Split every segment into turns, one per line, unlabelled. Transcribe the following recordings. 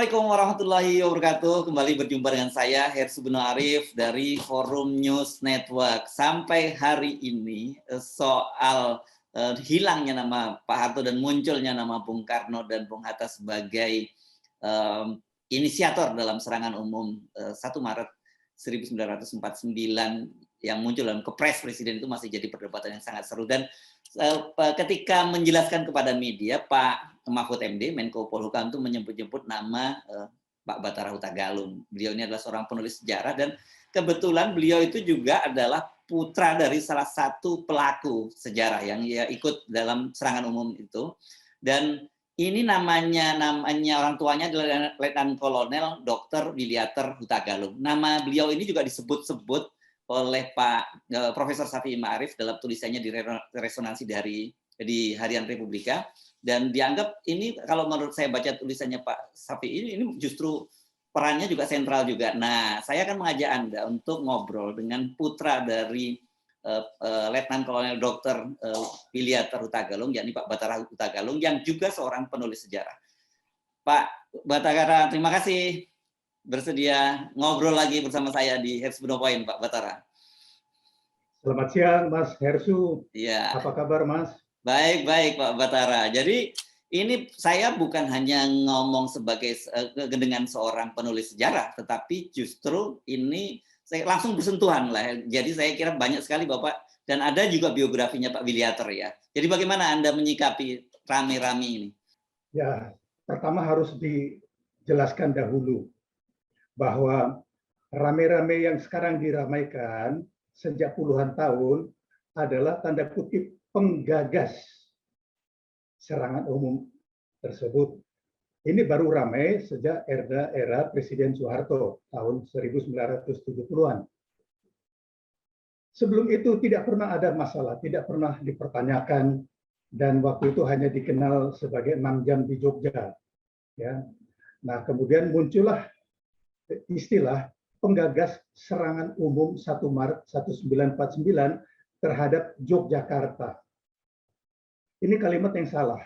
Assalamualaikum warahmatullahi wabarakatuh. Kembali berjumpa dengan saya, Hersu Beno Arif dari Forum News Network. Sampai hari ini soal hilangnya nama Pak Harto dan munculnya nama Bung Karno dan Bung Hatta sebagai inisiator dalam serangan umum 1 Maret 1949 yang muncul dalam Kepres Presiden itu masih jadi perdebatan yang sangat seru. Dan ketika menjelaskan kepada media, Pak Mahfud MD, Menko Polhukam itu menyebut-nyebut nama Pak Bathara Hutagalung. Beliau ini adalah seorang penulis sejarah dan kebetulan beliau itu juga adalah putra dari salah satu pelaku sejarah yang ikut dalam serangan umum itu. Dan ini namanya orang tuanya adalah Letnan Kolonel Dr. Wiliater Hutagalung. Nama beliau ini juga disebut-sebut oleh Pak Profesor Syafi'i Ma'arif dalam tulisannya di Resonansi di Harian Republika, dan dianggap ini, kalau menurut saya baca tulisannya Pak Syafi'i ini justru perannya juga sentral juga. Nah, saya akan mengajak Anda untuk ngobrol dengan putra dari Letnan Kolonel Dr. Wiliater Hutagalung, yakni Pak Bathara Hutagalung, yang juga seorang penulis sejarah. Pak Bathara, terima kasih bersedia ngobrol lagi bersama saya di Hersu Beno Point, Pak Bathara.
Selamat siang, Mas Hersu.
Ya.
Apa kabar, Mas?
Baik, Pak Bathara. Jadi ini saya bukan hanya ngomong sebagai dengan seorang penulis sejarah, tetapi justru ini saya langsung bersentuhan lah. Jadi saya kira banyak sekali Bapak, dan ada juga biografinya Pak Wiliater ya. Jadi bagaimana Anda menyikapi rame-rame ini?
Ya, pertama harus dijelaskan dahulu bahwa rame-rame yang sekarang diramaikan sejak puluhan tahun adalah tanda kutip penggagas serangan umum tersebut. Ini baru ramai sejak era Presiden Soeharto tahun 1970-an. Sebelum itu tidak pernah ada masalah, tidak pernah dipertanyakan, dan waktu itu hanya dikenal sebagai 6 jam di Jogja. Ya. Nah, kemudian muncullah istilah penggagas serangan umum 1 Maret 1949 terhadap Yogyakarta. Ini kalimat yang salah.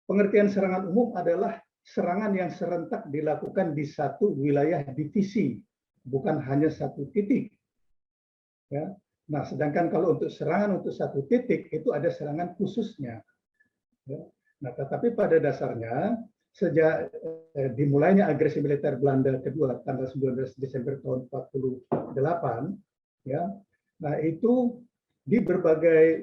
Pengertian serangan umum adalah serangan yang serentak dilakukan di satu wilayah divisi, bukan hanya satu titik. Ya. Nah, sedangkan kalau untuk serangan untuk satu titik itu ada serangan khususnya. Ya. Nah, tetapi pada dasarnya sejak dimulainya agresi militer Belanda kedua tanggal 19 Desember tahun 48, ya. Nah, itu di berbagai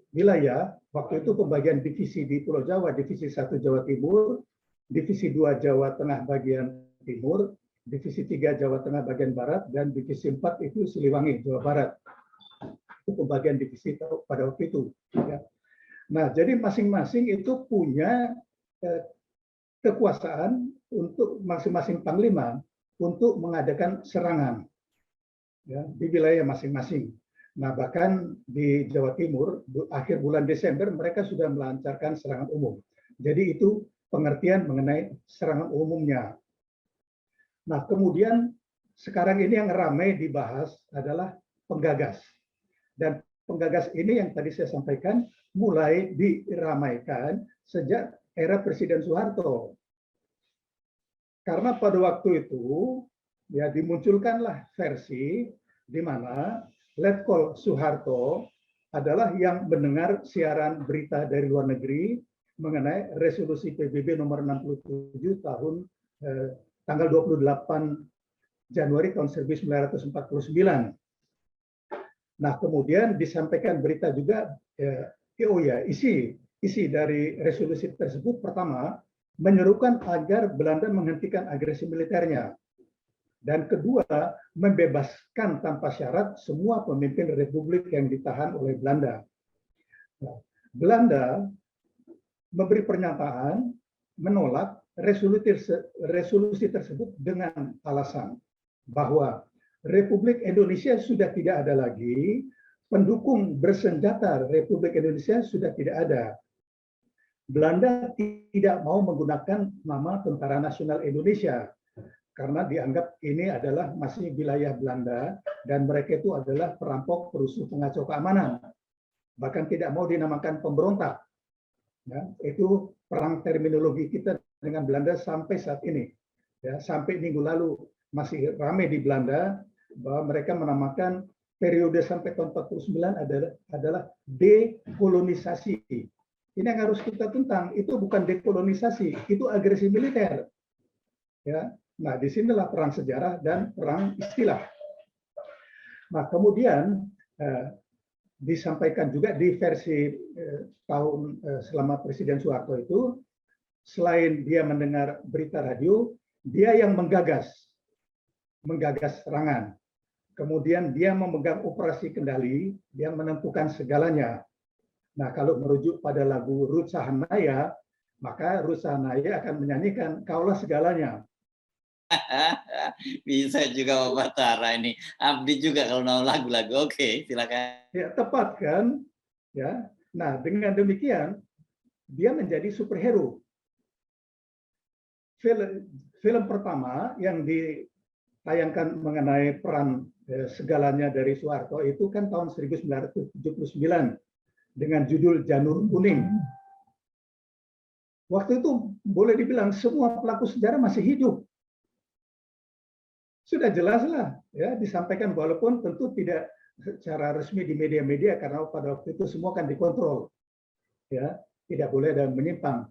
wilayah, waktu itu pembagian divisi di Pulau Jawa, divisi 1 Jawa Timur, divisi 2 Jawa Tengah bagian timur, divisi 3 Jawa Tengah bagian barat, dan divisi 4 itu Siliwangi, Jawa Barat. Itu pembagian divisi pada waktu itu. Ya. Nah, jadi masing-masing itu punya kekuasaan untuk masing-masing panglima untuk mengadakan serangan, ya, di wilayah masing-masing. Nah, bahkan di Jawa Timur akhir bulan Desember mereka sudah melancarkan serangan umum. Jadi itu pengertian mengenai serangan umumnya. Nah, kemudian sekarang ini yang ramai dibahas adalah penggagas. Dan penggagas ini yang tadi saya sampaikan mulai diramaikan sejak era Presiden Soeharto. Karena pada waktu itu ya dimunculkanlah versi di mana Letkol Soeharto adalah yang mendengar siaran berita dari luar negeri mengenai resolusi PBB nomor 67 tahun tanggal 28 Januari tahun 1949. Nah, kemudian disampaikan berita juga isi dari resolusi tersebut pertama menyerukan agar Belanda menghentikan agresi militernya, dan kedua membebaskan tanpa syarat semua pemimpin republik yang ditahan oleh Belanda. Nah, Belanda memberi pernyataan menolak resolusi tersebut dengan alasan bahwa Republik Indonesia sudah tidak ada lagi, pendukung bersenjata Republik Indonesia sudah tidak ada. Belanda tidak mau menggunakan nama Tentara Nasional Indonesia karena dianggap ini adalah masih wilayah Belanda dan mereka itu adalah perampok, perusuh, pengacau keamanan. Bahkan tidak mau dinamakan pemberontak. Ya, itu perang terminologi kita dengan Belanda sampai saat ini. Ya, sampai minggu lalu masih ramai di Belanda bahwa mereka menamakan periode sampai tahun 49 adalah dekolonisasi. Ini yang harus kita tentang. Itu bukan dekolonisasi, itu agresi militer. Ya, nah disinilah perang sejarah dan perang istilah. Nah kemudian disampaikan juga di versi selama Presiden Soeharto itu, selain dia mendengar berita radio, dia yang menggagas serangan. Kemudian dia memegang operasi kendali, dia menentukan segalanya. Nah, kalau merujuk pada lagu Ruth Sahanaya, maka Ruth Sahanaya akan menyanyikan Kaulah Segalanya.
Bisa juga Pak Batara ini. Abdi juga kalau mau lagu-lagu. Oke, silakan.
Ya, tepat kan? Ya. Nah, dengan demikian dia menjadi superhero. Film pertama yang ditayangkan mengenai peran segalanya dari Soeharto itu kan tahun 1979 dengan judul Janur Kuning. Waktu itu boleh dibilang semua pelaku sejarah masih hidup. Sudah jelaslah ya disampaikan, walaupun tentu tidak secara resmi di media-media karena pada waktu itu semua kan dikontrol. Ya, tidak boleh ada menyimpang.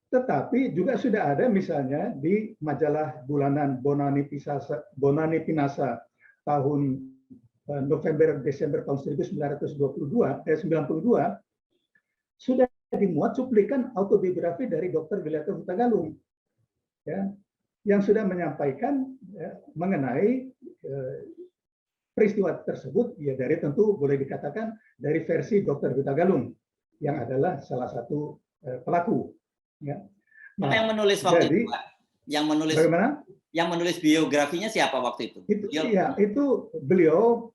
Tetapi juga sudah ada misalnya di majalah bulanan Bonani Pinasa tahun November Desember tahun 1992 sudah dimuat cuplikan autobiografi dari Dr. Wilato Hutagalung, ya, yang sudah menyampaikan ya, mengenai peristiwa tersebut, ya dari tentu boleh dikatakan dari versi Dr. Hutagalung yang adalah salah satu pelaku. Ya.
Nah, yang menulis waktu itu, Pak? Yang menulis
bagaimana?
Yang menulis biografinya siapa waktu itu?
Itu beliau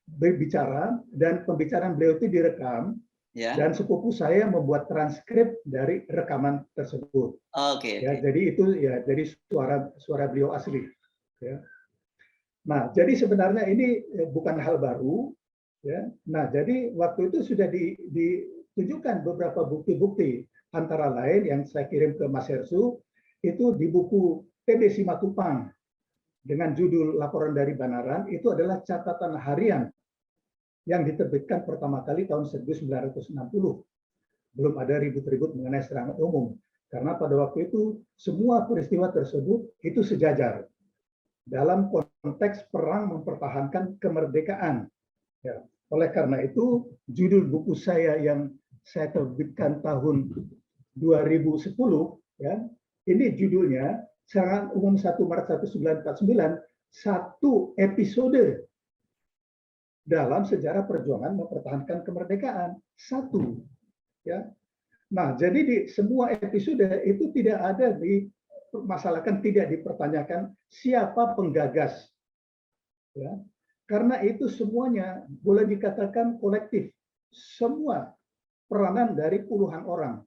berbicara dan pembicaraan beliau itu direkam. Ya. Dan sepupu saya membuat transkrip dari rekaman tersebut. Ya, jadi itu ya dari suara beliau asli. Ya. Nah, jadi sebenarnya ini bukan hal baru. Ya. Nah, jadi waktu itu sudah ditunjukkan beberapa bukti-bukti, antara lain yang saya kirim ke Mas Hersu itu di buku TB Simatupang dengan judul Laporan dari Banaran, itu adalah catatan harian yang diterbitkan pertama kali tahun 1960. Belum ada ribut-ribut mengenai serangan umum. Karena pada waktu itu semua peristiwa tersebut itu sejajar dalam konteks perang mempertahankan kemerdekaan. Ya. Oleh karena itu, judul buku saya yang saya terbitkan tahun 2010, ya, ini judulnya Serangan Umum 1 Maret 1949, satu episode dalam sejarah perjuangan mempertahankan kemerdekaan. Satu. Ya. Nah, jadi di semua episode itu tidak ada dipermasalahkan, tidak dipertanyakan siapa penggagas. Ya. Karena itu semuanya boleh dikatakan kolektif. Semua peranan dari puluhan orang.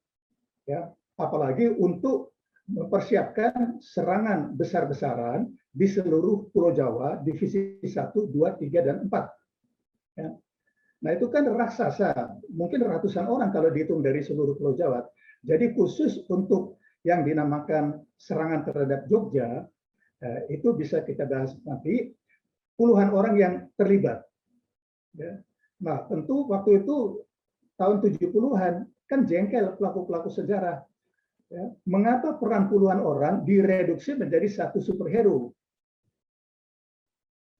Ya. Apalagi untuk mempersiapkan serangan besar-besaran di seluruh Pulau Jawa, divisi 1, 2, 3, dan 4. Ya. Nah itu kan raksasa, mungkin ratusan orang kalau dihitung dari seluruh Pulau Jawa. Jadi khusus untuk yang dinamakan serangan terhadap Jogja, itu bisa kita bahas nanti, puluhan orang yang terlibat. Ya. Nah tentu waktu itu tahun 70-an kan jengkel pelaku-pelaku sejarah. Ya. Mengapa peran puluhan orang direduksi menjadi satu superhero?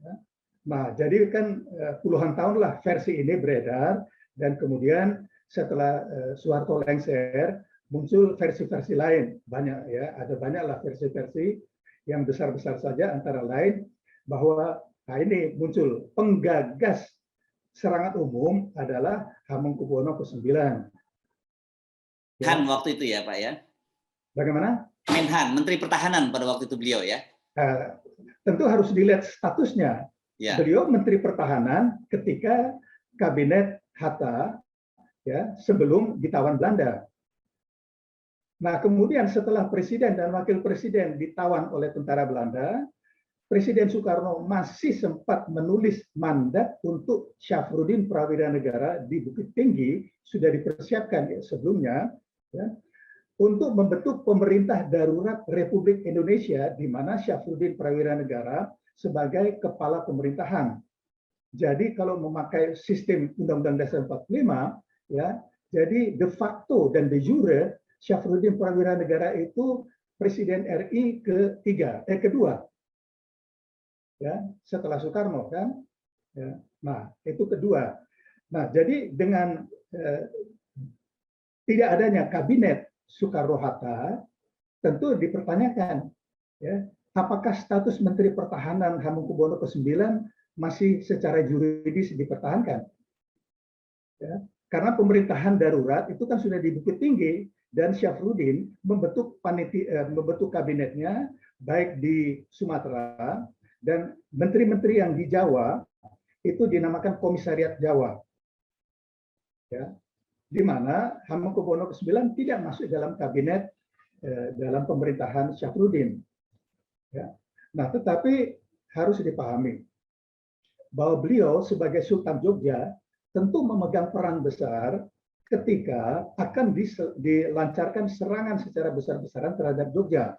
Ya. Nah, jadi kan puluhan tahun lah versi ini beredar, dan kemudian setelah Soeharto lengser, muncul versi-versi lain. Banyak ya, ada banyaklah versi-versi yang besar-besar saja, antara lain bahwa nah ini muncul penggagas serangan umum adalah Hamengkubuwono ke-9.
Han waktu itu ya, Pak ya?
Bagaimana?
Menhan, Menteri Pertahanan pada waktu itu beliau ya?
Tentu harus dilihat statusnya. Ya. Beliau Menteri Pertahanan ketika kabinet Hatta ya sebelum ditawan Belanda. Nah, kemudian setelah presiden dan wakil presiden ditawan oleh tentara Belanda, Presiden Soekarno masih sempat menulis mandat untuk Syafruddin Prawira Negara di Bukit Tinggi, sudah dipersiapkan ya, sebelumnya ya. untuk membentuk pemerintah darurat Republik Indonesia di mana Syafruddin Prawira Negara sebagai kepala pemerintahan. Jadi kalau memakai sistem Undang-Undang Dasar 45, ya, jadi de facto dan de jure Syafruddin Prawira Negara itu Presiden RI kedua, ya, setelah Soekarno kan. Ya. Nah, itu kedua. Nah, jadi dengan tidak adanya kabinet Soekarno-Hatta, tentu dipertanyakan, ya, apakah status Menteri Pertahanan Hamengkubuwono ke-9 masih secara juridis dipertahankan? Ya, karena pemerintahan darurat itu kan sudah di Bukit Tinggi dan Syafruddin membentuk kabinetnya baik di Sumatera dan menteri-menteri yang di Jawa itu dinamakan Komisariat Jawa. Ya, di mana Hamengkubuwono ke-9 tidak masuk dalam kabinet dalam pemerintahan Syafruddin. Ya. Nah, tetapi harus dipahami bahwa beliau sebagai Sultan Jogja tentu memegang peran besar ketika akan dilancarkan serangan secara besar-besaran terhadap Jogja.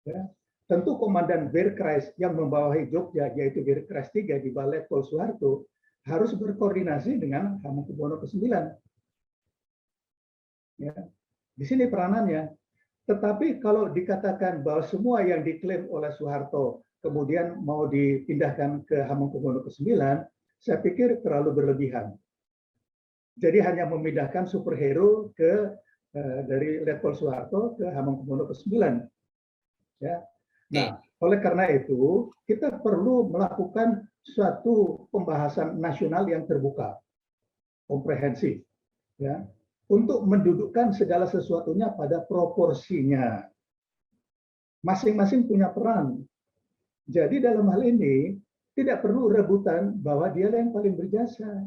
Ya. Tentu Komandan Weerkreis yang membawahi Jogja, yaitu Weerkreis 3 di bawah Letkol Soeharto, harus berkoordinasi dengan Hamengkubuwono ke-9. Ya. Di sini peranannya. Tetapi kalau dikatakan bahwa semua yang diklaim oleh Soeharto kemudian mau dipindahkan ke Hamengkubuwono ke-9, saya pikir terlalu berlebihan. Jadi hanya memindahkan superhero dari Letkol Soeharto ke Hamengkubuwono ke-9. Ya. Nah, oleh karena itu kita perlu melakukan suatu pembahasan nasional yang terbuka, komprehensif, ya, untuk mendudukkan segala sesuatunya pada proporsinya. Masing-masing punya peran. Jadi dalam hal ini tidak perlu rebutan bahwa dia yang paling berjasa.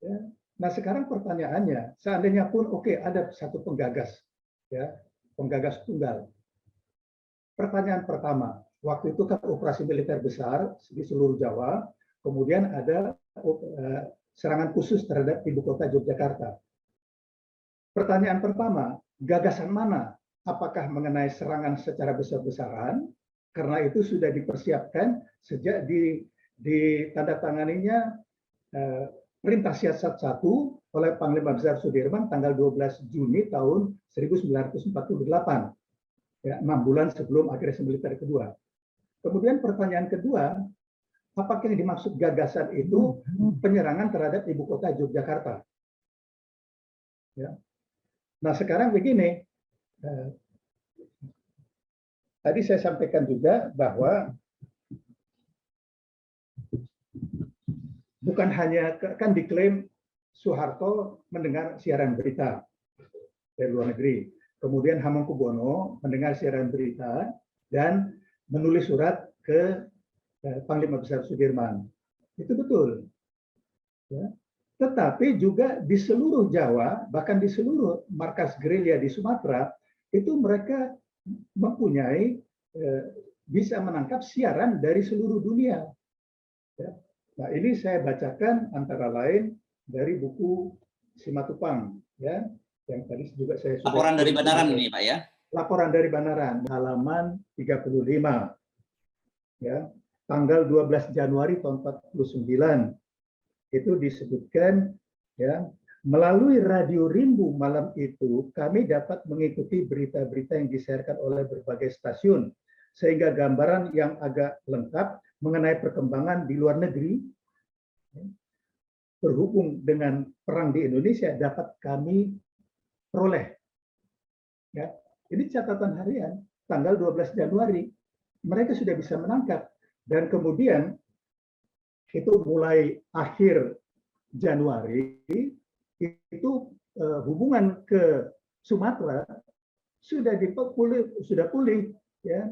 Ya. Nah sekarang pertanyaannya, seandainya pun ada satu penggagas, ya, penggagas tunggal. Pertanyaan pertama, waktu itu kan operasi militer besar di seluruh Jawa, kemudian ada serangan khusus terhadap ibu kota Yogyakarta. Pertanyaan pertama, gagasan mana? Apakah mengenai serangan secara besar-besaran? Karena itu sudah dipersiapkan sejak ditandatanganinya Perintah Siasat 1 oleh Panglima Besar Sudirman tanggal 12 Juni tahun 1948. Ya, 6 bulan sebelum agresi militer kedua. Kemudian pertanyaan kedua, apakah yang dimaksud gagasan itu penyerangan terhadap ibu kota Yogyakarta? Ya. Nah sekarang begini, tadi saya sampaikan juga bahwa bukan hanya kan diklaim Soeharto mendengar siaran berita dari luar negeri, kemudian Hamengkubuwono mendengar siaran berita dan menulis surat ke Panglima Besar Sudirman. Itu betul. Ya. Tetapi juga di seluruh Jawa, bahkan di seluruh markas gerilya di Sumatera, itu mereka mempunyai bisa menangkap siaran dari seluruh dunia. Ya. Nah ini saya bacakan antara lain dari buku Simatupang, ya, yang tadi juga saya sudah.
Laporan dari Banaran ini Pak ya?
Laporan dari Banaran, halaman 35, ya, tanggal 12 Januari tahun 49. Itu disebutkan, ya, melalui radio Rimbu malam itu kami dapat mengikuti berita-berita yang disiarkan oleh berbagai stasiun sehingga gambaran yang agak lengkap mengenai perkembangan di luar negeri berhubung dengan perang di Indonesia dapat kami peroleh. Ya, ini catatan harian tanggal 12 Januari mereka sudah bisa menangkap dan kemudian itu mulai akhir Januari itu hubungan ke Sumatera sudah pulih, ya.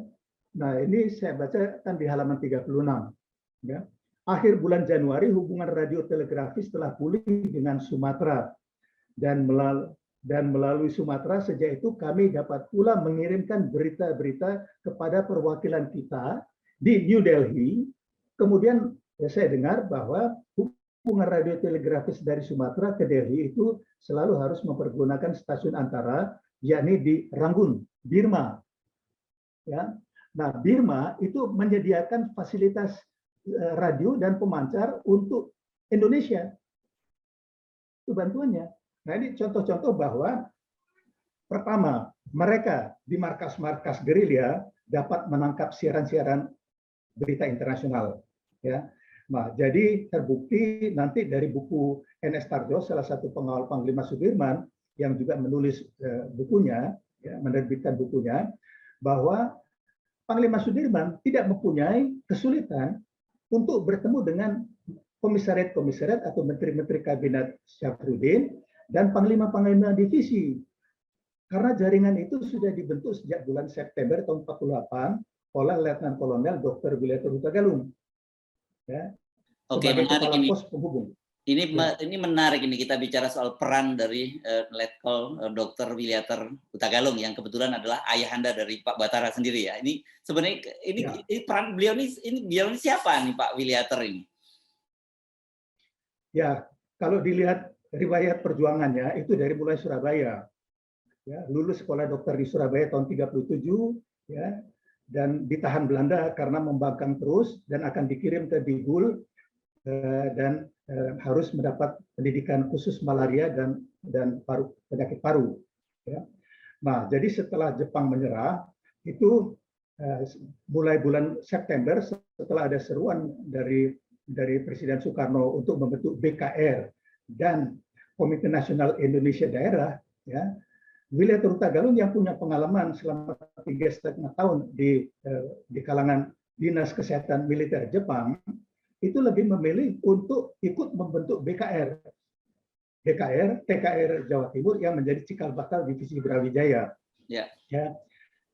Nah ini saya baca kan di halaman 36, ya. Akhir bulan Januari hubungan radio telegrafis telah pulih dengan Sumatera dan melalui Sumatera sejak itu kami dapat pula mengirimkan berita-berita kepada perwakilan kita di New Delhi. Kemudian ya, saya dengar bahwa hubungan radiotelegrafis dari Sumatera ke Delhi itu selalu harus mempergunakan stasiun antara, yakni di Rangun, Birma. Ya. Nah, Birma itu menyediakan fasilitas radio dan pemancar untuk Indonesia. Itu bantuannya. Nah, ini contoh-contoh bahwa pertama, mereka di markas-markas gerilya dapat menangkap siaran-siaran berita internasional. Ya. Nah, jadi terbukti nanti dari buku N.S. Tarjo, salah satu pengawal Panglima Sudirman, yang juga menulis bukunya, ya, menerbitkan bukunya, bahwa Panglima Sudirman tidak mempunyai kesulitan untuk bertemu dengan komisariat-komisariat atau menteri-menteri kabinet Syafruddin dan panglima-panglima divisi. Karena jaringan itu sudah dibentuk sejak bulan September tahun 48 oleh Letnan Kolonel Dr. Wilater Hutagalung. Ya,
Oke,
sebagai
menarik
kepala
ini.
pos penghubung.
Ini menarik ini, kita bicara soal peran dari Letkol Dr. Wilater Hutagalung yang kebetulan adalah ayahanda dari Pak Batara sendiri ya. Ini sebenarnya ini peran beliau ini siapa nih Pak Wilater ini?
Ya, kalau dilihat riwayat perjuangannya itu dari mulai Surabaya. Ya, lulus sekolah dokter di Surabaya tahun 37 ya, dan ditahan Belanda karena membangkang terus dan akan dikirim ke Digul dan harus mendapat pendidikan khusus malaria dan penyakit paru. Ya. Nah, jadi setelah Jepang menyerah itu mulai bulan September setelah ada seruan dari Presiden Soekarno untuk membentuk BKR dan Komite Nasional Indonesia Daerah, ya, Wilater Hutagalung yang punya pengalaman selama 3,5 tahun di kalangan Dinas Kesehatan Militer Jepang, itu lebih memilih untuk ikut membentuk BKR, TKR Jawa Timur yang menjadi cikal bakal divisi Brawijaya. Ya,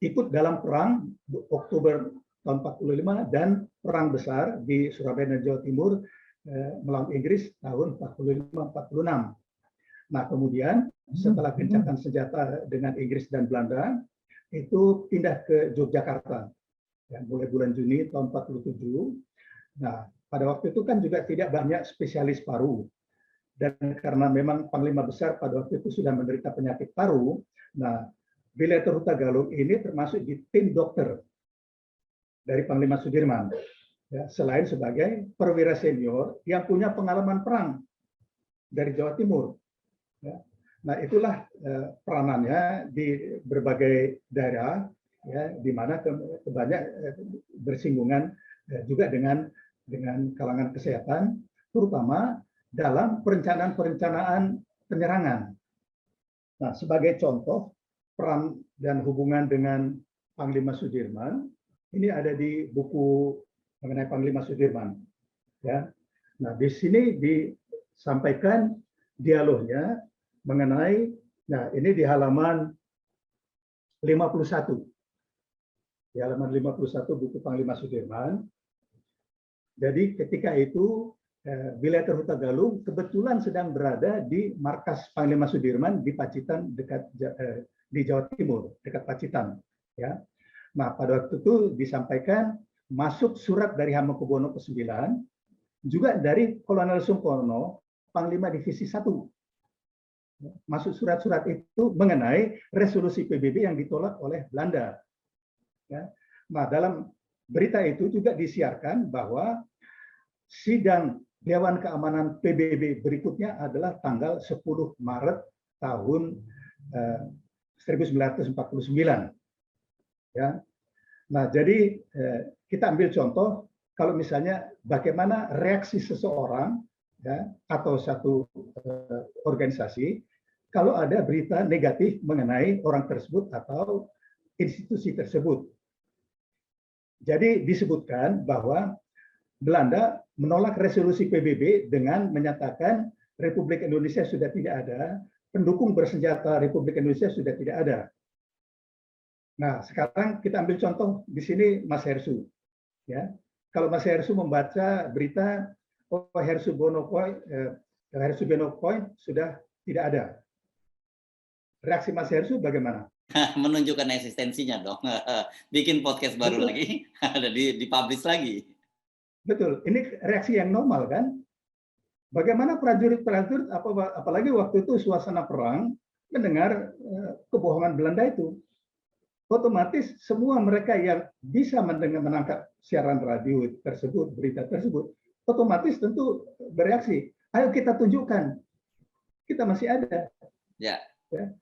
ikut dalam perang Oktober tahun 45 dan perang besar di Surabaya dan Jawa Timur melawan Inggris tahun 45-46. Nah, kemudian setelah gencatan senjata dengan Inggris dan Belanda, itu pindah ke Yogyakarta, ya, mulai bulan Juni tahun 47. Nah, pada waktu itu kan juga tidak banyak spesialis paru. Dan karena memang Panglima Besar pada waktu itu sudah menderita penyakit paru, nah, Wilater Hutagalung ini termasuk di tim dokter dari Panglima Sudirman. Ya, selain sebagai perwira senior yang punya pengalaman perang dari Jawa Timur. Ya. Nah, itulah peranannya di berbagai daerah, ya, di mana banyak bersinggungan juga dengan kalangan kesehatan, terutama dalam perencanaan penyerangan. Nah, sebagai contoh peran dan hubungan dengan Panglima Sudirman, ini ada di buku mengenai Panglima Sudirman. Ya. Nah, di sini disampaikan dialognya mengenai, nah ini di halaman 51. Di halaman 51 buku Panglima Sudirman. Jadi ketika itu Wilater Hutagalung kebetulan sedang berada di markas Panglima Sudirman di Pacitan dekat di Jawa Timur, dekat Pacitan, ya. Nah, pada waktu itu disampaikan masuk surat dari Hamengkubuwono ke-9 juga dari Kolonel Sungkono, Panglima Divisi 1. Masuk surat-surat itu mengenai resolusi PBB yang ditolak oleh Belanda. Ya. Nah, dalam berita itu juga disiarkan bahwa sidang Dewan Keamanan PBB berikutnya adalah tanggal 10 Maret tahun 1949. Ya. Nah, jadi kita ambil contoh kalau misalnya bagaimana reaksi seseorang, ya, atau satu organisasi kalau ada berita negatif mengenai orang tersebut atau institusi tersebut. Jadi disebutkan bahwa Belanda menolak resolusi PBB dengan menyatakan Republik Indonesia sudah tidak ada, pendukung bersenjata Republik Indonesia sudah tidak ada. Nah, sekarang kita ambil contoh di sini Mas Hersu. Ya, kalau Mas Hersu membaca berita Hersu Beno Point sudah tidak ada. Reaksi Mas Hersu bagaimana?
Menunjukkan eksistensinya dong. Bikin podcast baru. Betul. Lagi, ada dipublish lagi.
Betul, ini reaksi yang normal kan? Bagaimana prajurit-prajurit, apalagi waktu itu suasana perang, mendengar kebohongan Belanda itu. Otomatis semua mereka yang bisa menangkap siaran radio tersebut, berita tersebut, otomatis tentu bereaksi. Ayo kita tunjukkan, kita masih ada.
Ya.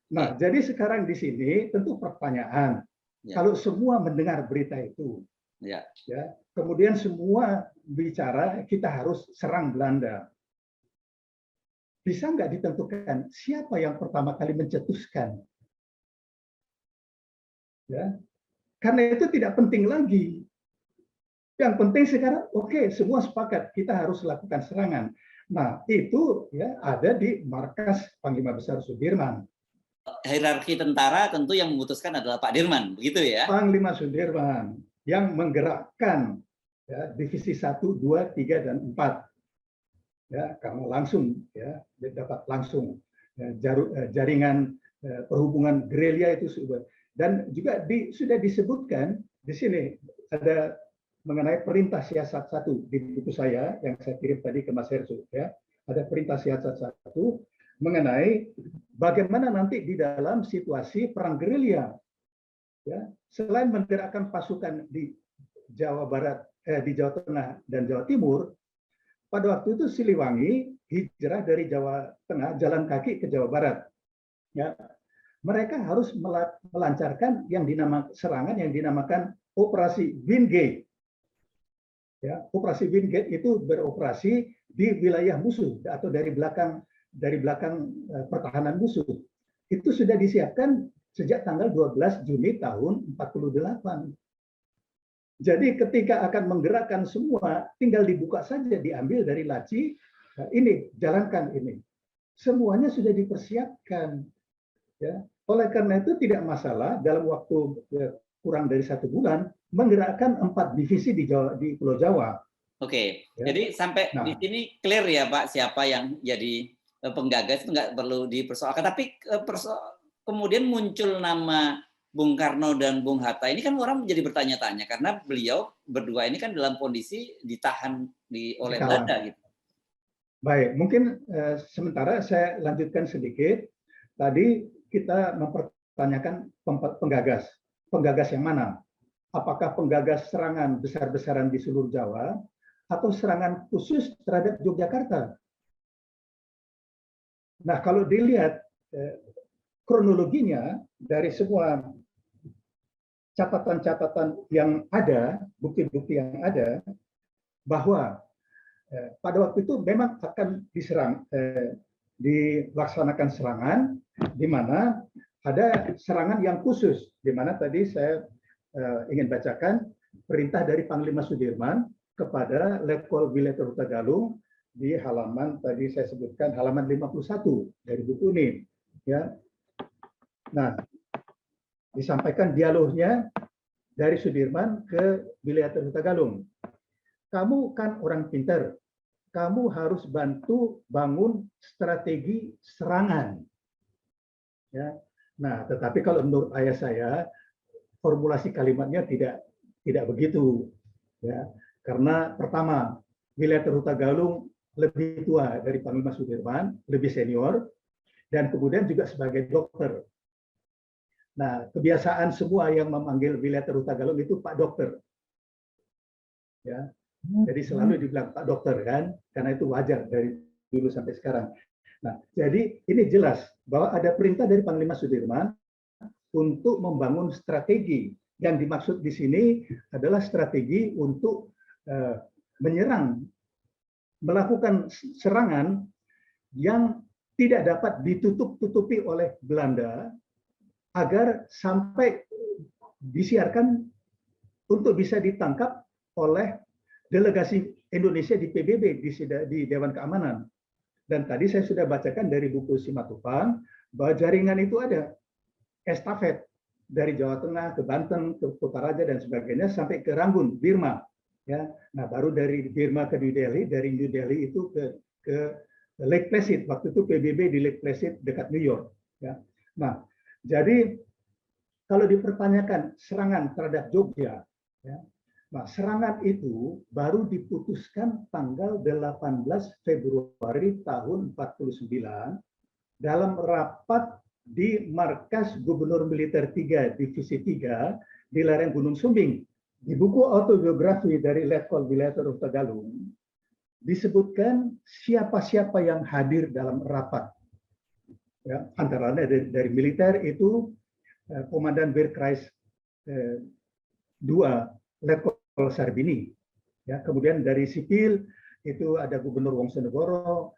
Nah, jadi sekarang di sini tentu pertanyaan, kalau semua mendengar berita itu, kemudian semua bicara kita harus serang Belanda. Bisa nggak ditentukan siapa yang pertama kali mencetuskan? Ya, karena itu tidak penting lagi. Yang penting sekarang, oke, semua sepakat kita harus lakukan serangan. Nah, itu ya ada di markas Panglima Besar Sudirman.
Hierarki tentara tentu yang memutuskan adalah Pak Dirman, begitu ya?
Panglima Sudirman yang menggerakkan ya, divisi 1, 2, 3, dan 4. Ya, karena langsung ya dapat langsung jaringan perhubungan gerilya itu sudah, dan juga sudah disebutkan di sini ada mengenai perintah siasat 1 di buku saya yang saya kirim tadi ke Mas Hersu, ya ada perintah siasat 1 mengenai bagaimana nanti di dalam situasi perang gerilya, ya selain menggerakkan pasukan di Jawa Barat, di Jawa Tengah dan Jawa Timur. Pada waktu itu Siliwangi hijrah dari Jawa Tengah jalan kaki ke Jawa Barat. Ya, mereka harus melancarkan serangan yang dinamakan Operasi Wingate. Ya, Operasi Wingate itu beroperasi di wilayah musuh atau dari belakang pertahanan musuh. Itu sudah disiapkan sejak tanggal 12 Juni tahun 48. Jadi ketika akan menggerakkan semua, tinggal dibuka saja, diambil dari laci, ini, jalankan ini. Semuanya sudah dipersiapkan. Ya. Oleh karena itu tidak masalah dalam waktu kurang dari 1 bulan, menggerakkan 4 divisi di Pulau Jawa.
Oke, ya. Jadi sampai di sini clear ya Pak, siapa yang jadi penggagas itu nggak perlu dipersoalkan. Tapi kemudian muncul nama Bung Karno dan Bung Hatta ini kan orang menjadi bertanya-tanya karena beliau berdua ini kan dalam kondisi ditahan oleh Belanda gitu.
Baik, mungkin sementara saya lanjutkan sedikit. Tadi kita mempertanyakan penggagas. Penggagas yang mana? Apakah penggagas serangan besar-besaran di seluruh Jawa atau serangan khusus terhadap Yogyakarta? Nah, kalau dilihat kronologinya dari semua catatan-catatan yang ada, bukti-bukti yang ada, bahwa pada waktu itu memang akan dilaksanakan serangan, di mana ada serangan yang khusus, di mana tadi saya ingin bacakan perintah dari Panglima Sudirman kepada Letkol Wileter Hutagalung di halaman tadi saya sebutkan halaman 51 dari buku ini. Ya, nah disampaikan dialognya dari Sudirman ke Wileter Hutagalung. Kamu kan orang pintar, kamu harus bantu bangun strategi serangan. Ya. Nah, tetapi kalau menurut ayah saya, formulasi kalimatnya tidak begitu. Ya. Karena pertama, Wileter Hutagalung lebih tua dari Panglima Sudirman, lebih senior, dan kemudian juga sebagai dokter. Nah, kebiasaan semua yang memanggil Wileter Hutagalung itu Pak Dokter. Ya. Jadi selalu dibilang Pak Dokter kan, karena itu wajar dari dulu sampai sekarang. Nah, jadi ini jelas bahwa ada perintah dari Panglima Sudirman untuk membangun strategi. Yang dimaksud di sini adalah strategi untuk menyerang, melakukan serangan yang tidak dapat ditutup-tutupi oleh Belanda agar sampai disiarkan untuk bisa ditangkap oleh delegasi Indonesia di PBB, di Dewan Keamanan. Dan tadi saya sudah bacakan dari buku Simatupang bahwa jaringan itu ada estafet dari Jawa Tengah ke Banten, ke Kutaraja dan sebagainya sampai ke Rangun, Birma. Ya, nah baru dari Birma ke New Delhi, dari New Delhi itu ke Lake Placid. Waktu itu PBB di Lake Placid dekat New York. Ya, nah jadi kalau dipertanyakan serangan terhadap Jogja, ya, Nah, serangan itu baru diputuskan tanggal 18 Februari tahun 49 dalam rapat di Markas Gubernur Militer 3 Divisi 3 di lereng Gunung Sumbing. Di buku autobiografi dari Letkol Wilayatul Tagalung disebutkan siapa-siapa yang hadir dalam rapat. Ya, antara lain dari militer itu Komandan Birkreis 2 Letkol Sarbini. Ya, kemudian dari sipil itu ada Gubernur Wongsonegoro,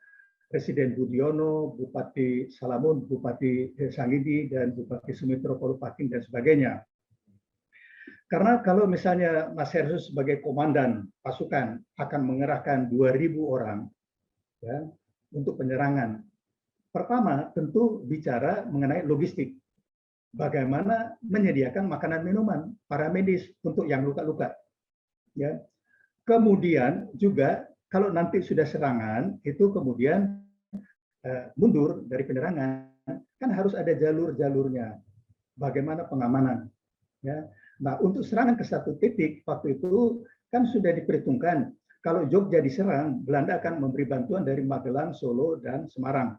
Presiden Budiono, Bupati Salamun, Bupati Sangidi, dan Bupati Sumitro Kolupaking, dan sebagainya. Karena kalau misalnya Mas Hersus sebagai komandan pasukan akan mengerahkan 2.000 orang ya, untuk penyerangan, pertama tentu bicara mengenai logistik. Bagaimana menyediakan makanan minuman para medis untuk yang luka-luka. Ya. Kemudian juga kalau nanti sudah serangan, itu kemudian mundur dari penyerangan, kan harus ada jalur-jalurnya. Bagaimana pengamanan. Ya. Nah, untuk serangan ke satu titik, waktu itu kan sudah diperhitungkan, kalau Jogja diserang, Belanda akan memberi bantuan dari Magelang, Solo, dan Semarang.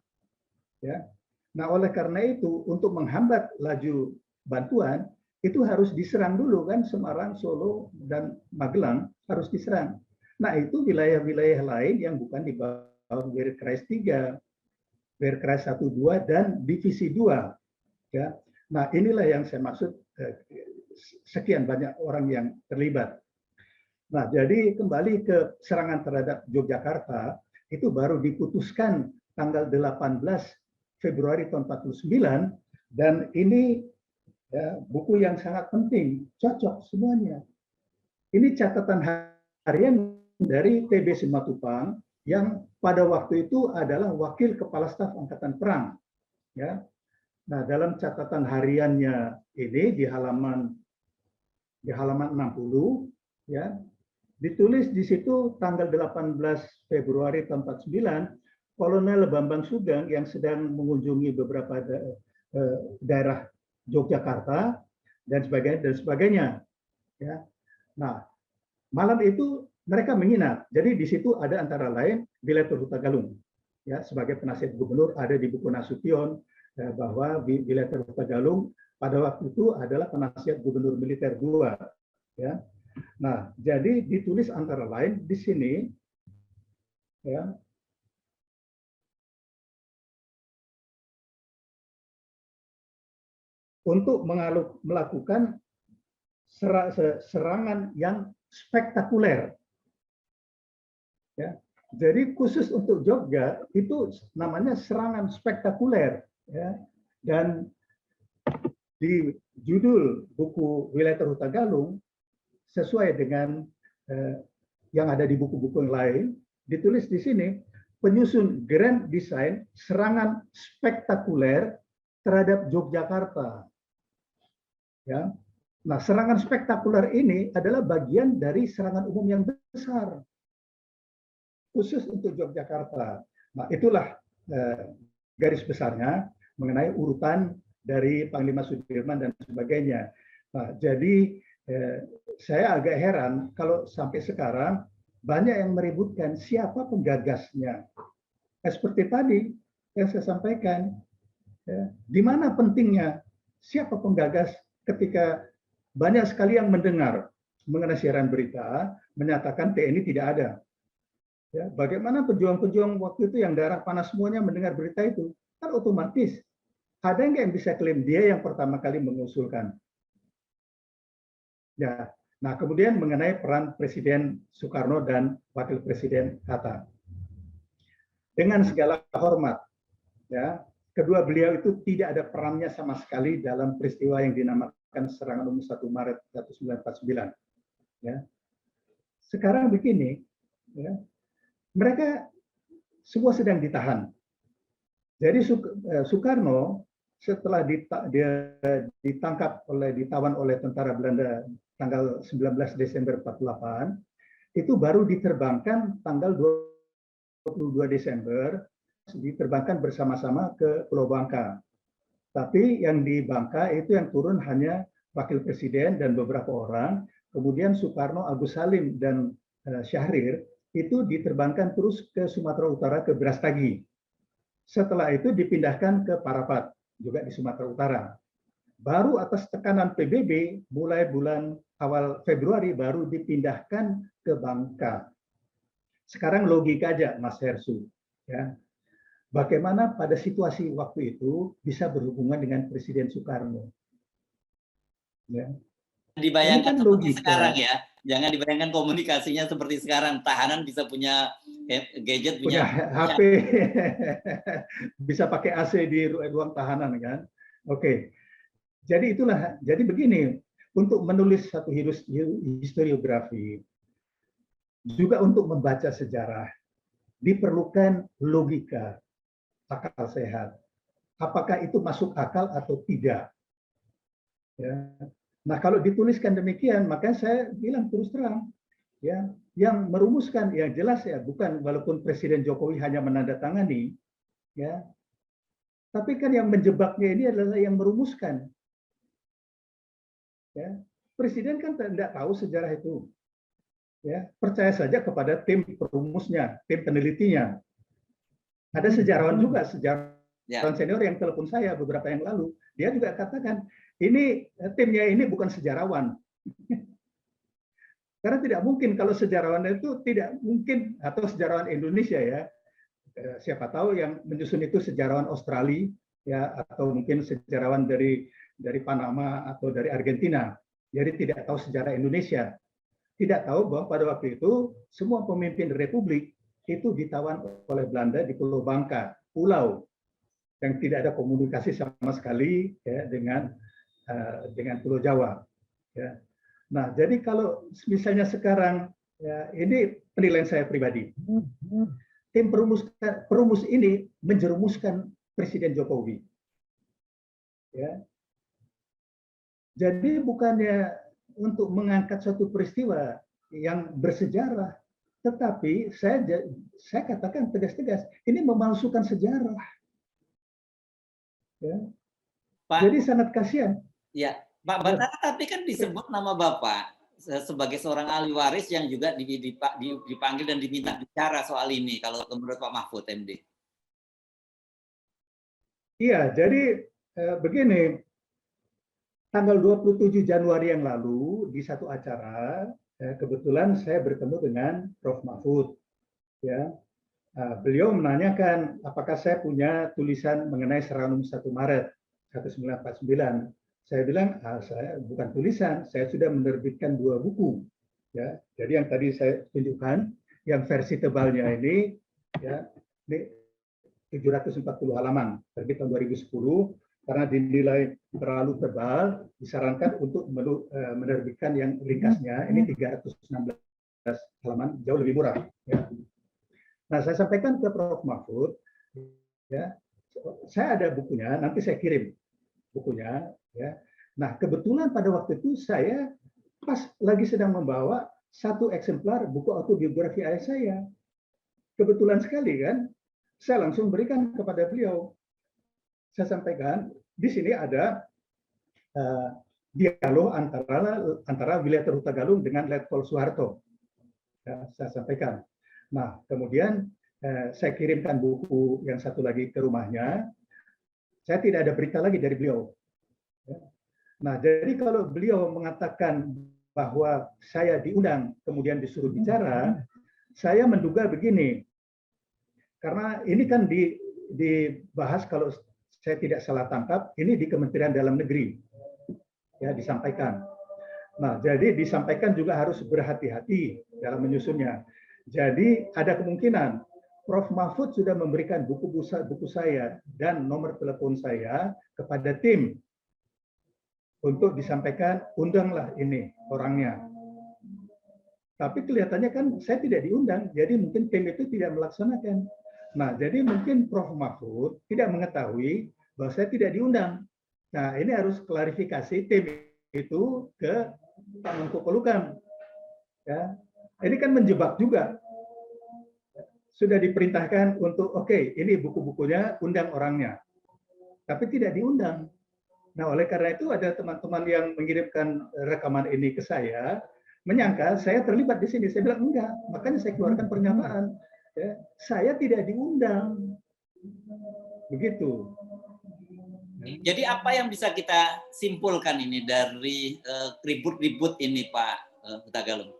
Ya. Nah, oleh karena itu, untuk menghambat laju bantuan, itu harus diserang dulu kan, Semarang, Solo, dan Magelang harus diserang. Nah, itu wilayah-wilayah lain yang bukan di bawah Birkreis 3, Birkreis 1, 2, dan Divisi 2. Ya. Nah, inilah yang saya maksud sekian banyak orang yang terlibat. Nah, jadi kembali ke serangan terhadap Yogyakarta, itu baru diputuskan tanggal 18 Februari tahun 49, dan ini ya, buku yang sangat penting, cocok semuanya. Ini catatan harian dari TB Simatupang yang pada waktu itu adalah Wakil Kepala Staf Angkatan Perang. Ya. Nah, dalam catatan hariannya ini di halaman 60, ya, ditulis di situ tanggal 18 Februari tahun 49, Kolonel Bambang Sugeng yang sedang mengunjungi beberapa daerah Yogyakarta dan sebagainya. Ya. Nah, malam itu mereka menginap. Jadi di situ ada antara lain Wilayatul Tagalung. Ya, sebagai penasihat gubernur ada di buku Nasution bahwa Wilayatul Tagalung pada waktu itu adalah penasihat gubernur militer 2. Ya. Nah, jadi ditulis antara lain di sini, ya, untuk melakukan serangan yang spektakuler. Ya. Jadi khusus untuk Jogja itu namanya serangan spektakuler. Ya. Dan di judul buku Wilayatul Tagalung sesuai dengan yang ada di buku-buku yang lain, ditulis di sini penyusun grand design serangan spektakuler terhadap Yogyakarta. Ya. Nah, serangan spektakuler ini adalah bagian dari serangan umum yang besar khusus untuk Yogyakarta. Nah, itulah garis besarnya mengenai urutan dari Panglima Sudirman dan sebagainya. Nah, jadi saya agak heran kalau sampai sekarang banyak yang meributkan siapa penggagasnya. Seperti tadi yang saya sampaikan, ya, di mana pentingnya siapa penggagas ketika banyak sekali yang mendengar mengenai siaran berita menyatakan TNI tidak ada. Ya, bagaimana pejuang-pejuang waktu itu yang darah panas semuanya mendengar berita itu? Kan otomatis ada yang bisa klaim dia yang pertama kali mengusulkan. Ya, nah kemudian mengenai peran Presiden Soekarno dan Wakil Presiden Hatta. Dengan segala hormat, ya, kedua beliau itu tidak ada perannya sama sekali dalam peristiwa yang dinamakan serangan umum 1 Maret 1949. Ya. Sekarang begini, ya, mereka semua sedang ditahan. Jadi Soekarno setelah ditawan oleh tentara Belanda tanggal 19 Desember 48, itu baru diterbangkan tanggal 22 Desember, diterbangkan bersama-sama ke Pulau Bangka. Tapi yang di Bangka itu yang turun hanya Wakil Presiden dan beberapa orang, kemudian Soekarno, Agus Salim, dan Syahrir itu diterbangkan terus ke Sumatera Utara, ke Brastagi. Setelah itu dipindahkan ke Parapat, juga di Sumatera Utara. Baru atas tekanan PBB, mulai bulan awal Februari baru dipindahkan ke Bangka. Sekarang logika aja, Mas Hersu. Ya. Bagaimana pada situasi waktu itu bisa berhubungan dengan Presiden Soekarno? Ya.
Dibayangkan
Ini kan
seperti
logika.
sekarang ya. Jangan dibayangkan komunikasinya seperti sekarang. Tahanan bisa punya gadget,
punya HP, bisa pakai AC di ruang tahanan kan? Oke. Jadi itulah. Jadi begini, untuk menulis satu historiografi, juga untuk membaca sejarah, diperlukan logika, akal sehat. Apakah itu masuk akal atau tidak? Ya. Nah, kalau dituliskan demikian, maka saya bilang terus terang, ya, yang merumuskan yang jelas ya, bukan walaupun Presiden Jokowi hanya menandatangani, ya, tapi kan yang menjebaknya ini adalah yang merumuskan. Ya, Presiden kan tidak tahu sejarah itu. Ya, percaya saja kepada tim perumusnya, tim penelitinya. Ada sejarawan juga, sejarawan senior yang telepon saya beberapa yang lalu, dia juga katakan, ini timnya ini bukan sejarawan. Karena tidak mungkin kalau sejarawan itu tidak mungkin, atau sejarawan Indonesia ya, siapa tahu yang menyusun itu sejarawan Australia ya, atau mungkin sejarawan dari Panama atau dari Argentina. Jadi tidak tahu sejarah Indonesia. Tidak tahu bahwa pada waktu itu semua pemimpin republik itu ditawan oleh Belanda di Pulau Bangka, pulau yang tidak ada komunikasi sama sekali ya, dengan Pulau Jawa. Ya. Nah, jadi kalau misalnya sekarang, ya, ini penilaian saya pribadi, tim perumus ini menjerumuskan Presiden Jokowi. Ya. Jadi bukannya untuk mengangkat suatu peristiwa yang bersejarah, tetapi saya katakan tegas-tegas, ini memalsukan sejarah. Ya.
Pak,
jadi sangat kasihan.
Ya, Pak Batara, tapi kan disebut nama Bapak sebagai seorang ahli waris yang juga dipanggil dan diminta bicara soal ini, kalau menurut Pak Mahfud MD.
Iya, jadi begini, tanggal 27 Januari yang lalu di satu acara, kebetulan saya bertemu dengan Prof. Mahfud. Ya, beliau menanyakan apakah saya punya tulisan mengenai Seranum 1 Maret 1949. Saya bilang, saya bukan tulisan, saya sudah menerbitkan 2 buku. Ya, jadi yang tadi saya tunjukkan, yang versi tebalnya ini, ya, ini 740 halaman, terbit tahun 2010, karena dinilai terlalu tebal, disarankan untuk menerbitkan yang ringkasnya, ini 316 halaman, jauh lebih murah. Ya. Nah, saya sampaikan ke Prof. Mahfud, ya, saya ada bukunya, nanti saya kirim bukunya. Ya. Nah, kebetulan pada waktu itu saya pas lagi sedang membawa satu eksemplar buku autobiografi ayah saya. Kebetulan sekali kan, saya langsung berikan kepada beliau. Saya sampaikan, di sini ada dialog antara Wilater Hutagalung dengan Letkol Soeharto. Ya, saya sampaikan. Nah, kemudian saya kirimkan buku yang satu lagi ke rumahnya. Saya tidak ada berita lagi dari beliau. Ya. Nah, jadi kalau beliau mengatakan bahwa saya diundang, kemudian disuruh bicara, saya menduga begini, karena ini kan dibahas, kalau saya tidak salah tangkap, ini di Kementerian Dalam Negeri, ya, disampaikan. Nah, jadi disampaikan juga harus berhati-hati dalam menyusunnya. Jadi ada kemungkinan Prof. Mahfud sudah memberikan buku saya dan nomor telepon saya kepada tim untuk disampaikan, undanglah ini orangnya. Tapi kelihatannya kan saya tidak diundang, jadi mungkin tim itu tidak melaksanakan. Nah, jadi mungkin Prof. Mahfud tidak mengetahui bahwa saya tidak diundang. Nah, ini harus klarifikasi tim itu ke Pak Menko Polhukam. Ya, ini kan menjebak juga. Sudah diperintahkan untuk ini buku-bukunya, undang orangnya, tapi tidak diundang. Nah, oleh karena itu ada teman-teman yang mengirimkan rekaman ini ke saya. menyangka saya terlibat di sini. Saya bilang enggak, makanya saya keluarkan pernyataan. Ya, saya tidak diundang. Begitu.
Jadi apa yang bisa kita simpulkan ini dari ribut-ribut ini, Pak Huta Galung?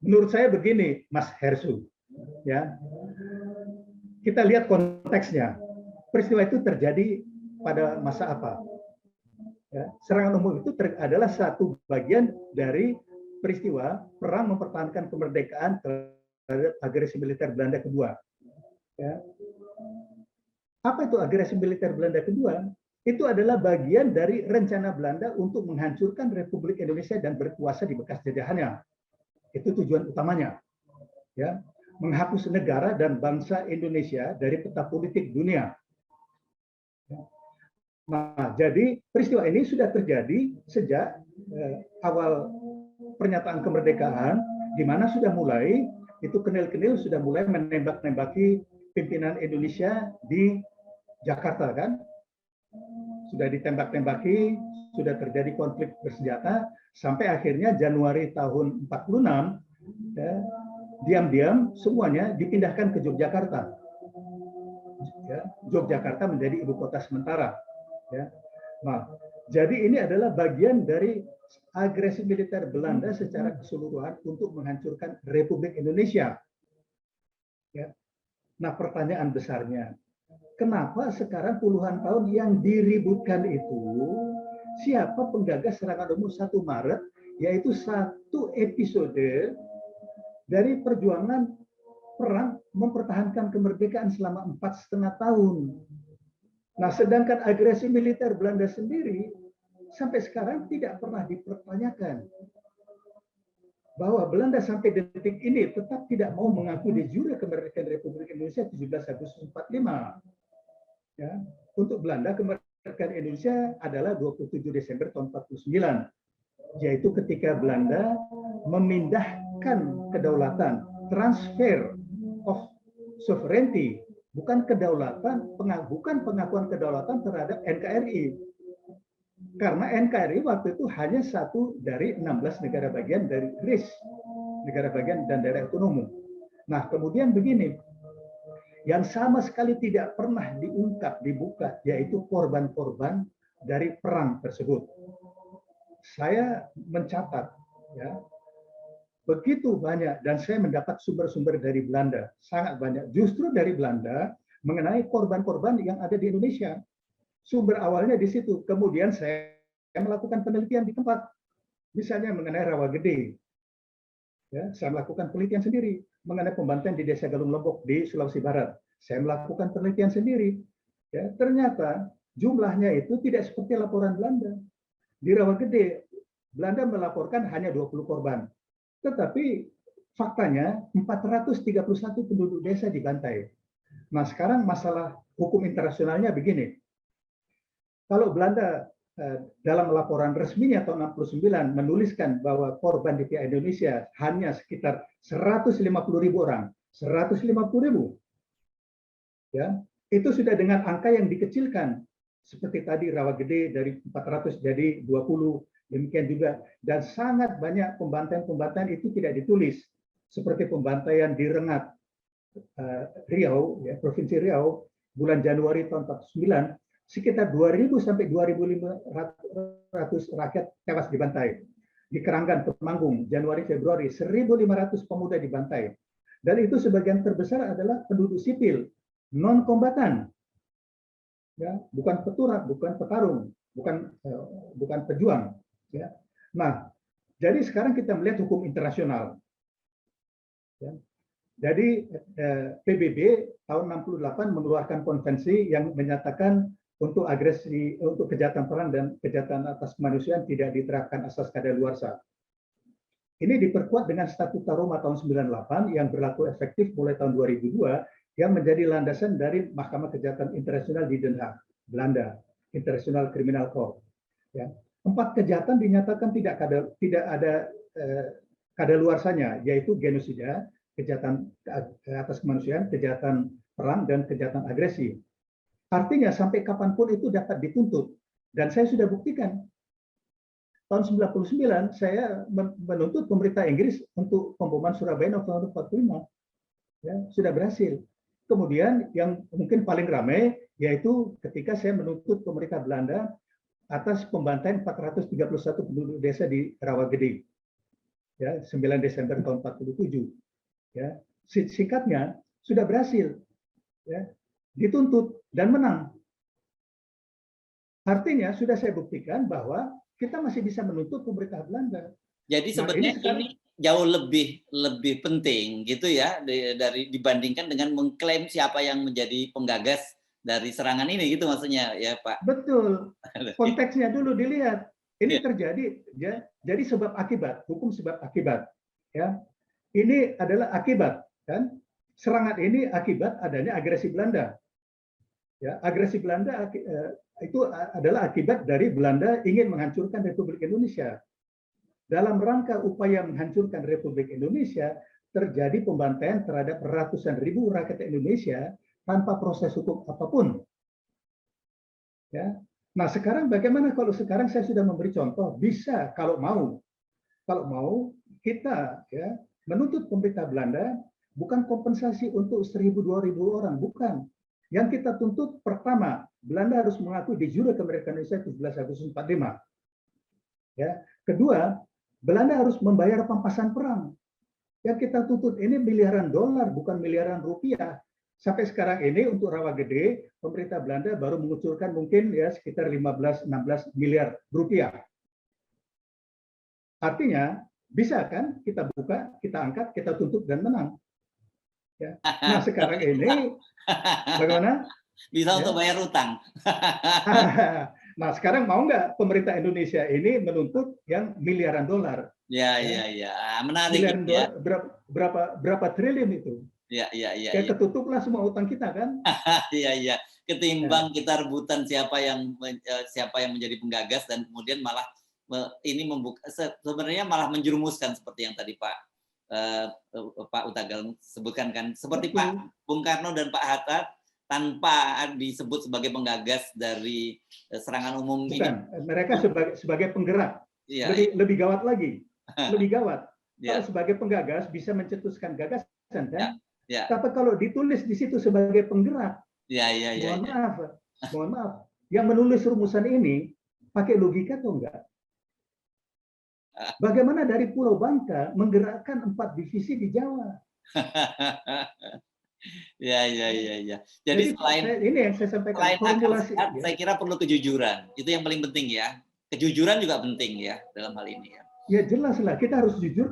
Menurut saya begini, Mas Hersu, ya, kita lihat konteksnya. Peristiwa itu terjadi pada masa apa? Ya, serangan umum itu adalah satu bagian dari peristiwa perang mempertahankan kemerdekaan terhadap agresi militer Belanda kedua. Ya. Apa itu agresi militer Belanda kedua? Itu adalah bagian dari rencana Belanda untuk menghancurkan Republik Indonesia dan berkuasa di bekas jajahannya. Itu tujuan utamanya. Ya, menghapus negara dan bangsa Indonesia dari peta politik dunia. Nah, jadi peristiwa ini sudah terjadi sejak awal pernyataan kemerdekaan, di mana sudah mulai itu kenil-kenil sudah mulai menembak-nembaki pimpinan Indonesia di Jakarta, kan? Sudah ditembak-tembaki, sudah terjadi konflik bersenjata, sampai akhirnya Januari tahun 46, ya, diam-diam semuanya dipindahkan ke Yogyakarta. Ya, Yogyakarta menjadi ibu kota sementara. Ya. Nah, jadi ini adalah bagian dari agresi militer Belanda secara keseluruhan untuk menghancurkan Republik Indonesia. Ya. Nah, pertanyaan besarnya, kenapa sekarang puluhan tahun yang diributkan itu, siapa penggagas serangan umum 1 Maret, yaitu satu episode dari perjuangan perang mempertahankan kemerdekaan selama 4,5 tahun. Nah, sedangkan agresi militer Belanda sendiri sampai sekarang tidak pernah dipertanyakan. Bahwa Belanda sampai detik ini tetap tidak mau mengakui de jure kemerdekaan Republik Indonesia 17 Agustus 45. Ya, untuk Belanda kemerdekaan Indonesia adalah 27 Desember tahun 49, yaitu ketika Belanda memindahkan kedaulatan, transfer of sovereignty, bukan kedaulatan, bukan pengakuan kedaulatan terhadap NKRI. Karena NKRI waktu itu hanya satu dari 16 negara bagian dari RIS, negara bagian dan daerah otonom. Nah, kemudian begini, yang sama sekali tidak pernah diungkap, dibuka, yaitu korban-korban dari perang tersebut. Saya mencatat, ya, begitu banyak, dan saya mendapat sumber-sumber dari Belanda, sangat banyak, justru dari Belanda, mengenai korban-korban yang ada di Indonesia. Sumber awalnya di situ. Kemudian saya melakukan penelitian di tempat, misalnya mengenai Rawagede. Ya, saya melakukan penelitian sendiri mengenai pembantaian di Desa Galung Lombok di Sulawesi Barat. Saya melakukan penelitian sendiri. Ya, ternyata jumlahnya itu tidak seperti laporan Belanda. Di Rawagede, Belanda melaporkan hanya 20 korban. Tetapi faktanya 431 penduduk desa dibantai. Nah, sekarang masalah hukum internasionalnya begini. Kalau Belanda dalam laporan resminya tahun 69 menuliskan bahwa korban di pihak Indonesia hanya sekitar 150.000 orang, 150.000, ya, itu sudah dengan angka yang dikecilkan, seperti tadi Rawagede dari 400 jadi 20, demikian juga, dan sangat banyak pembantaian-pembantaian itu tidak ditulis, seperti pembantaian di Rengat, Riau, ya, Provinsi Riau, bulan Januari tahun 49, sekitar 2.000 sampai 2.500 rakyat tewas dibantai. Di Keranggan, Temanggung, Januari-Februari, 1.500 pemuda dibantai. Dan itu sebagian terbesar adalah penduduk sipil, non-kombatan. Ya, bukan peturak, bukan petarung, bukan pejuang. Ya. Nah, jadi sekarang kita melihat hukum internasional. Ya. Jadi PBB tahun 68 mengeluarkan konvensi yang menyatakan untuk agresi, untuk kejahatan perang dan kejahatan atas kemanusiaan tidak diterapkan asas kadaluarsa. Ini diperkuat dengan Statuta Roma tahun 98 yang berlaku efektif mulai tahun 2002 yang menjadi landasan dari Mahkamah Kejahatan Internasional di Den Haag, Belanda, International Criminal Court. Ya. 4 kejahatan dinyatakan tidak ada kadaluarsanya, yaitu genosida, kejahatan atas kemanusiaan, kejahatan perang, dan kejahatan agresi. Artinya sampai kapanpun itu dapat dituntut. Dan saya sudah buktikan. tahun 99 saya menuntut pemerintah Inggris untuk pemboman Surabaya November 45. Ya, sudah berhasil. Kemudian yang mungkin paling ramai yaitu ketika saya menuntut pemerintah Belanda atas pembantaian 431 penduduk desa di Rawagede. Ya, 9 Desember tahun 47. Ya, singkatnya sudah berhasil. Ya, dituntut dan menang. Artinya sudah saya buktikan bahwa kita masih bisa menuntut pemerintah Belanda.
Jadi sebenarnya ini jauh lebih penting gitu ya dari dibandingkan dengan mengklaim siapa yang menjadi penggagas dari serangan ini gitu maksudnya ya Pak.
Betul. Konteksnya dulu dilihat. Ini terjadi ya, jadi sebab akibat, hukum sebab akibat. Ya. Ini adalah akibat kan? Serangan ini akibat adanya agresi Belanda. Ya, agresi Belanda itu adalah akibat dari Belanda ingin menghancurkan Republik Indonesia. Dalam rangka upaya menghancurkan Republik Indonesia, terjadi pembantaian terhadap ratusan ribu rakyat Indonesia tanpa proses hukum apapun. Ya. Nah, sekarang bagaimana kalau sekarang saya sudah memberi contoh, bisa kalau mau kita ya menuntut pemerintah Belanda bukan kompensasi untuk 1.000-2.000 orang, bukan. Yang kita tuntut pertama, Belanda harus mengakui de jure kemerdekaan Indonesia 17 Agustus 45. Ya. Kedua, Belanda harus membayar pampasan perang. Yang kita tuntut ini miliaran dolar, bukan miliaran rupiah. Sampai sekarang ini untuk Rawagede, pemerintah Belanda baru mengucurkan mungkin ya sekitar 15-16 miliar rupiah. Artinya, bisa kan kita buka, kita angkat, kita tuntut dan menang. Ya. Nah sekarang ini bagaimana?
Bisa
ya.
Untuk bayar utang.
Nah sekarang mau nggak pemerintah Indonesia ini menuntut yang miliaran dolar?
Ya. Menarik.
Miliaran dolar, berapa triliun itu?
Ya.
Kayak ketutuplah semua utang kita kan?
Iya. Ketimbang kita rebutan siapa yang menjadi penggagas dan kemudian malah ini membuka sebenarnya malah menjerumuskan seperti yang tadi Pak Utagal sebutkan kan, seperti Pak Bung Karno dan Pak Hatta tanpa disebut sebagai penggagas dari serangan umum ini.
Bukan, mereka sebagai penggerak.
Iya,
lebih gawat lagi, lebih gawat.
Ya.
Kalau sebagai penggagas bisa mencetuskan gagasan kan?
Ya.
Tapi kalau ditulis di situ sebagai penggerak, mohon maaf, yang menulis rumusan ini pakai logika atau enggak? Bagaimana dari Pulau Bangka menggerakkan 4 divisi di Jawa?
Ya. Jadi selain
ini yang saya sampaikan,
formulasi, saya kira perlu kejujuran. Itu yang paling penting ya. Kejujuran juga penting ya dalam hal ini ya.
Ya jelas lah, kita harus jujur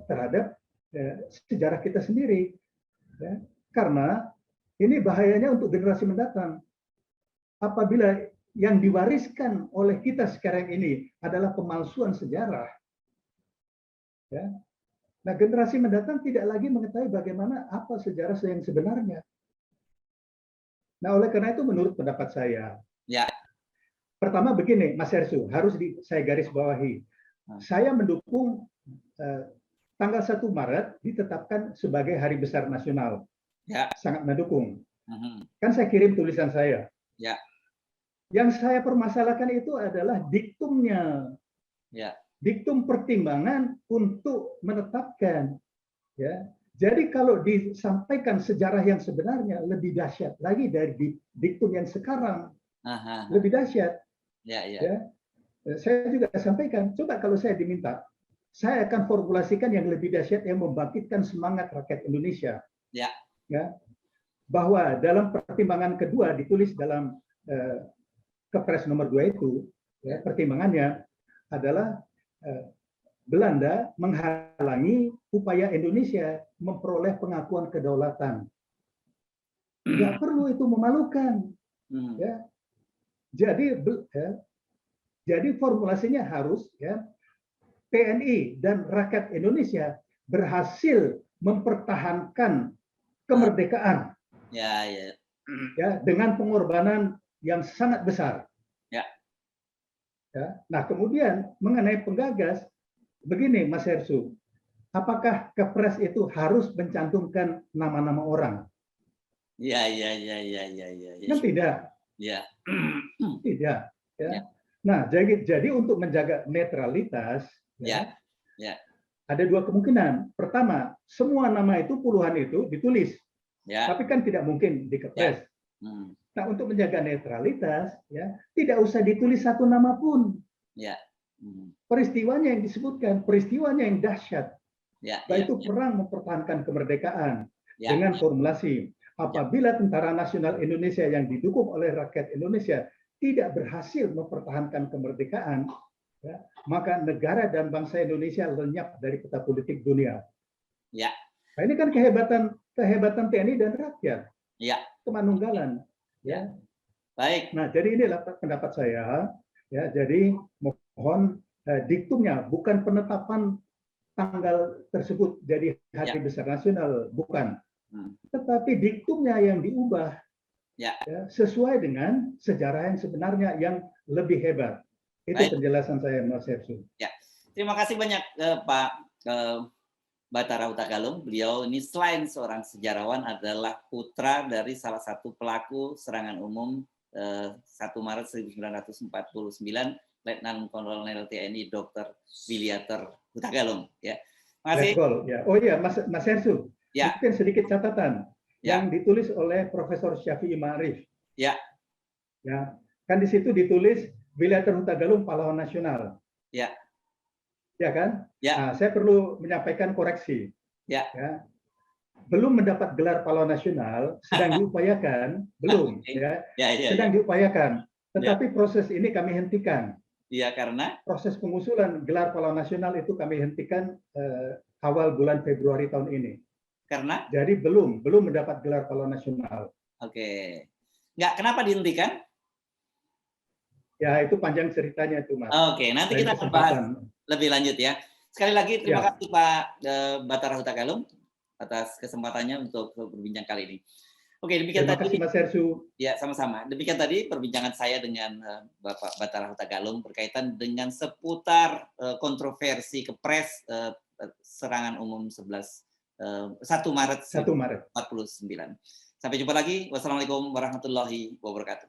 terhadap sejarah kita sendiri. Ya. Karena ini bahayanya untuk generasi mendatang. Apabila yang diwariskan oleh kita sekarang ini adalah pemalsuan sejarah. Ya. Nah, generasi mendatang tidak lagi mengetahui bagaimana apa sejarah yang sebenarnya. Nah, oleh karena itu menurut pendapat saya,
ya.
Pertama begini, Mas Hersu, harus saya garis bawahi. Saya mendukung tanggal 1 Maret ditetapkan sebagai Hari Besar Nasional.
Ya.
Sangat mendukung. Kan saya kirim tulisan saya.
Ya.
Yang saya permasalahkan itu adalah diktumnya.
Ya.
Diktum pertimbangan untuk menetapkan. Ya. Jadi kalau disampaikan sejarah yang sebenarnya lebih dahsyat lagi dari diktum yang sekarang. Lebih dahsyat.
Ya.
Saya juga sampaikan, coba kalau saya diminta, saya akan formulasikan yang lebih dahsyat yang membangkitkan semangat rakyat Indonesia.
Ya.
Bahwa dalam pertimbangan kedua ditulis dalam Kepres nomor 2 itu, ya, pertimbangannya adalah Belanda menghalangi upaya Indonesia memperoleh pengakuan kedaulatan. Nggak perlu itu memalukan. Ya. Jadi formulasinya harus ya TNI dan rakyat Indonesia berhasil mempertahankan kemerdekaan. Ya, dengan pengorbanan yang sangat besar. Ya. Nah, kemudian mengenai penggagas, begini Mas Hersu, apakah Kepres itu harus mencantumkan nama-nama orang?
Ya.
Kan tidak.
Ya.
Tidak. Ya. Nah, jadi untuk menjaga netralitas,
Ya, ya,
ada dua kemungkinan. Pertama, semua nama itu puluhan itu ditulis,
ya,
tapi kan tidak mungkin
ya.
dikepres.
Hmm,
Nah, untuk menjaga netralitas, tidak usah ditulis satu nama pun.
ya. Hmm,
Peristiwanya yang disebutkan, peristiwanya yang dahsyat,
ya, ya,
yaitu
ya,
perang mempertahankan kemerdekaan
ya,
dengan formulasi
ya,
apabila Tentara Nasional Indonesia yang didukung oleh rakyat Indonesia tidak berhasil mempertahankan kemerdekaan, maka negara dan bangsa Indonesia lenyap dari peta politik dunia.
ya,
Nah, ini kan kehebatan TNI dan rakyat,
ya,
kemanunggalan.
ya.
Ya.
Baik.
Nah, jadi inilah pendapat saya. Ya, jadi mohon diktumnya bukan penetapan tanggal tersebut jadi hari besar nasional, bukan. Tetapi diktumnya yang diubah sesuai dengan sejarah yang sebenarnya yang lebih hebat. Itu
Baik.
penjelasan saya, Mas Hersu.
Ya, terima kasih banyak Pak Bathara Hutagalung. Beliau ini selain seorang sejarawan adalah putra dari salah satu pelaku serangan umum 1 Maret 1949, Letnan Kolonel TNI Dr. Wiliater Hutagalung. Ya,
Let's go. Ya. Oh iya, Mas Hersu,
ya,
mungkin sedikit catatan
ya,
yang ditulis oleh Profesor Syafi'i Ma'arif.
Ya,
ya, kan di situ ditulis Wiliater Hutagalung pahlawan nasional.
Ya,
ya kan?
Ya.
Nah, saya perlu menyampaikan koreksi.
Ya.
Belum mendapat gelar pahlawan nasional, sedang diupayakan, belum, sedang diupayakan. Tetapi proses ini kami hentikan.
Iya, karena
proses pengusulan gelar pahlawan nasional itu kami hentikan awal bulan Februari tahun ini.
Karena?
Jadi belum mendapat gelar pahlawan nasional.
Oke. Nggak, kenapa dihentikan?
Ya, itu panjang ceritanya itu, Mas.
Oke, nanti kita akan bahas lebih lanjut ya. Sekali lagi terima kasih Pak Bathara Hutagalung atas kesempatannya untuk berbincang kali ini. Oke, demikian
terima
tadi.
Kasih, Mas Hersu.
Ya, sama-sama. Demikian tadi perbincangan saya dengan Bapak Bathara Hutagalung berkaitan dengan seputar kontroversi Kepres serangan umum 1 Maret 1949. Sampai jumpa lagi. Wassalamualaikum warahmatullahi wabarakatuh.